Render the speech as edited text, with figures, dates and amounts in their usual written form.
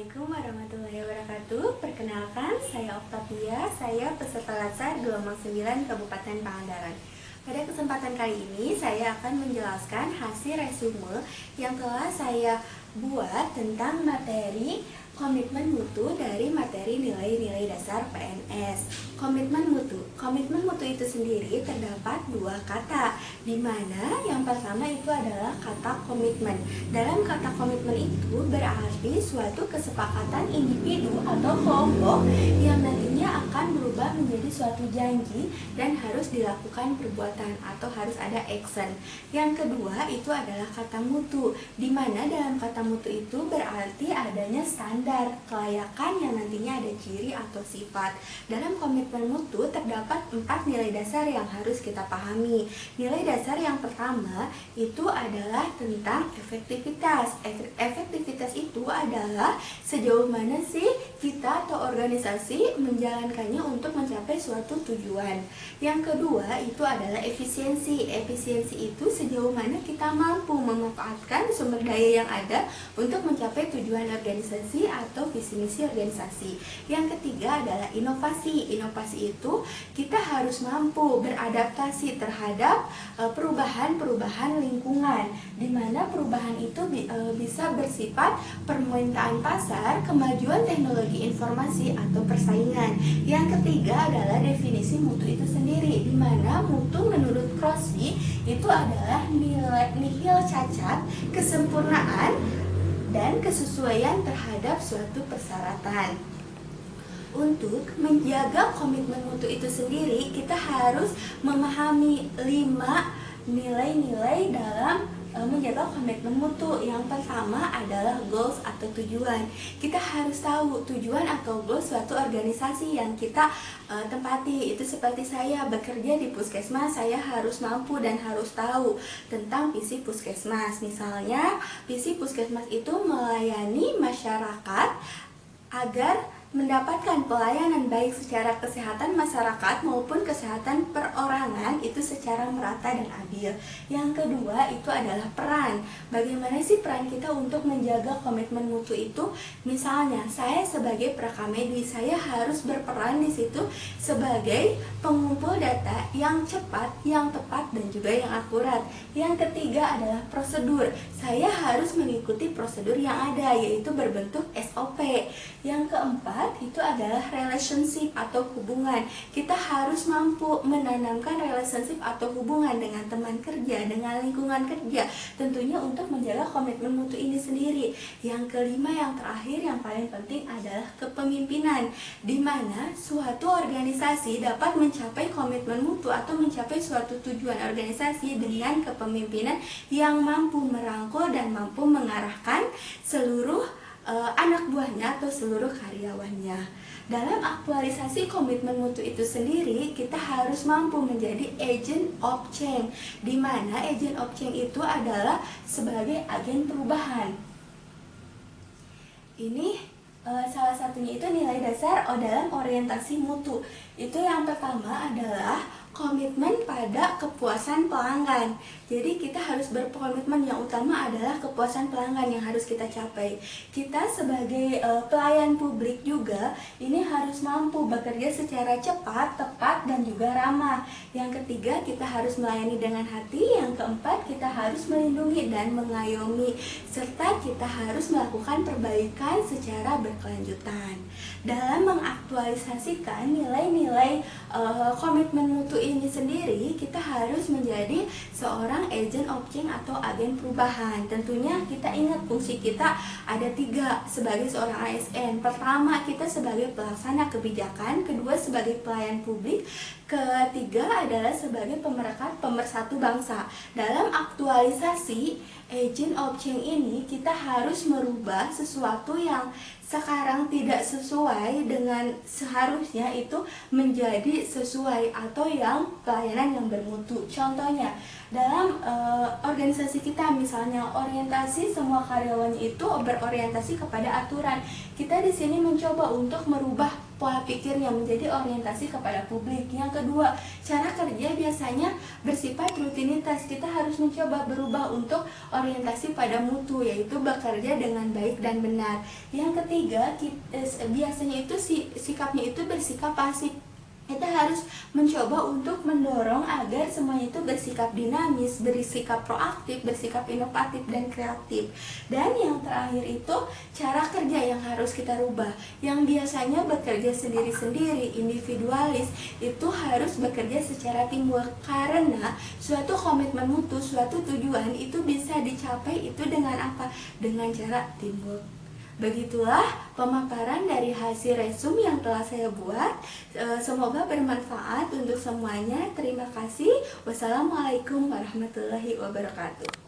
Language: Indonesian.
Assalamualaikum warahmatullahi wabarakatuh. Perkenalkan, saya Oktavia, saya peserta latsar gelombang 9 Kabupaten Pangandaran. Pada kesempatan kali ini, saya akan menjelaskan hasil resume yang telah saya buat tentang materi komitmen mutu dari materi nilai-nilai dasar PNS. Komitmen mutu itu sendiri terdapat dua kata, di mana yang pertama itu adalah kata komitmen. Dalam kata komitmen itu berarti suatu kesepakatan individu atau kelompok yang nantinya akan berubah menjadi suatu janji dan harus dilakukan perbuatan atau harus ada action. Yang kedua itu adalah kata mutu, di mana dalam kata mutu itu berarti adanya standar kelayakan yang nantinya ada ciri atau sifat. Dalam komitmen mutu terdapat 4 nilai dasar yang harus kita pahami. Nilai dasar yang pertama itu adalah tentang efektivitas. Efektivitas itu adalah sejauh mana sih kita atau organisasi menjalankannya untuk mencapai suatu tujuan. Yang kedua itu adalah efisiensi. Efisiensi itu sejauh mana kita mampu memanfaatkan sumber daya yang ada untuk mencapai tujuan organisasi atau visi misi organisasi. Yang ketiga adalah inovasi. Inovasi itu kita harus mampu beradaptasi terhadap perubahan-perubahan lingkungan, di mana perubahan itu bisa bersifat permintaan pasar, kemajuan teknologi informasi atau persaingan. Yang ketiga adalah definisi mutu itu sendiri, di mana mutu menurut Crosby itu adalah nihil cacat, kesempurnaan dan kesesuaian terhadap suatu persyaratan. Untuk menjaga komitmen mutu itu sendiri, kita harus memahami 5 nilai-nilai dalam menjaga komitmen mutu. Yang pertama adalah goals atau tujuan. Kita harus tahu tujuan atau goals suatu organisasi yang kita tempati. Itu seperti saya bekerja di puskesmas, saya harus mampu dan harus tahu tentang visi puskesmas. Misalnya, visi puskesmas itu melayani masyarakat agar mendapatkan pelayanan baik secara kesehatan masyarakat maupun kesehatan perorangan itu secara merata dan adil. Yang kedua itu adalah peran. Bagaimana sih peran kita untuk menjaga komitmen mutu itu? Misalnya, saya sebagai prakamedis, saya harus berperan di situ sebagai pengumpul data yang cepat, yang tepat dan juga yang akurat. Yang ketiga adalah prosedur. Saya harus mengikuti prosedur yang ada, yaitu berbentuk SOP. Yang keempat itu adalah relationship atau hubungan. Kita harus mampu menanamkan relationship atau hubungan dengan teman kerja, dengan lingkungan kerja, tentunya untuk menjaga komitmen mutu ini sendiri. Yang kelima, yang terakhir, yang paling penting adalah kepemimpinan, di mana suatu organisasi dapat mencapai komitmen mutu atau mencapai suatu tujuan organisasi dengan kepemimpinan yang mampu merangkul dan mampu mengarahkan seluruh anak buahnya atau seluruh karyawannya. Dalam aktualisasi komitmen mutu itu sendiri, kita harus mampu menjadi agent of change, di mana agent of change itu adalah sebagai agen perubahan. Ini salah satunya itu nilai dasar dalam orientasi mutu. Itu yang pertama adalah komitmen pada kepuasan pelanggan. Jadi kita harus berkomitmen, yang utama adalah kepuasan pelanggan yang harus kita capai. Kita sebagai pelayan publik juga ini harus mampu bekerja secara cepat, tepat dan juga ramah. Yang ketiga, kita harus melayani dengan hati. Yang keempat, kita harus melindungi dan mengayomi, serta kita harus melakukan perbaikan secara berkelanjutan. Dalam mengaktualisasikan nilai-nilai komitmen mutu ini sendiri, kita harus menjadi seorang agent of change atau agen perubahan. Tentunya kita ingat fungsi kita ada 3 sebagai seorang ASN. Pertama, kita sebagai pelaksana kebijakan. Kedua, sebagai pelayan publik. Ketiga adalah sebagai pemerekat pemersatu bangsa. Dalam aktualisasi agent of change ini, kita harus merubah sesuatu yang sekarang tidak sesuai dengan seharusnya itu menjadi sesuai atau yang pelayanan yang bermutu. Contohnya, dalam organisasi kita misalnya orientasi semua karyawannya itu berorientasi kepada aturan. Kita di sini mencoba untuk merubah pola pikirnya, menjadi orientasi kepada publik. Yang kedua, cara kerja biasanya bersifat rutinitas. Kita harus mencoba berubah untuk orientasi pada mutu, yaitu bekerja dengan baik dan benar. Yang ketiga, biasanya itu sikapnya itu bersikap pasif. Kita harus mencoba untuk mendorong agar semuanya itu bersikap dinamis, bersikap proaktif, bersikap inovatif dan kreatif. Dan yang terakhir itu cara kerja yang harus kita rubah. Yang biasanya bekerja sendiri-sendiri, individualis, itu harus bekerja secara teamwork, karena suatu komitmen mutu, suatu tujuan itu bisa dicapai itu dengan apa? Dengan cara teamwork. Begitulah pemaparan dari hasil resume yang telah saya buat. Semoga bermanfaat untuk semuanya. Terima kasih. Wassalamualaikum warahmatullahi wabarakatuh.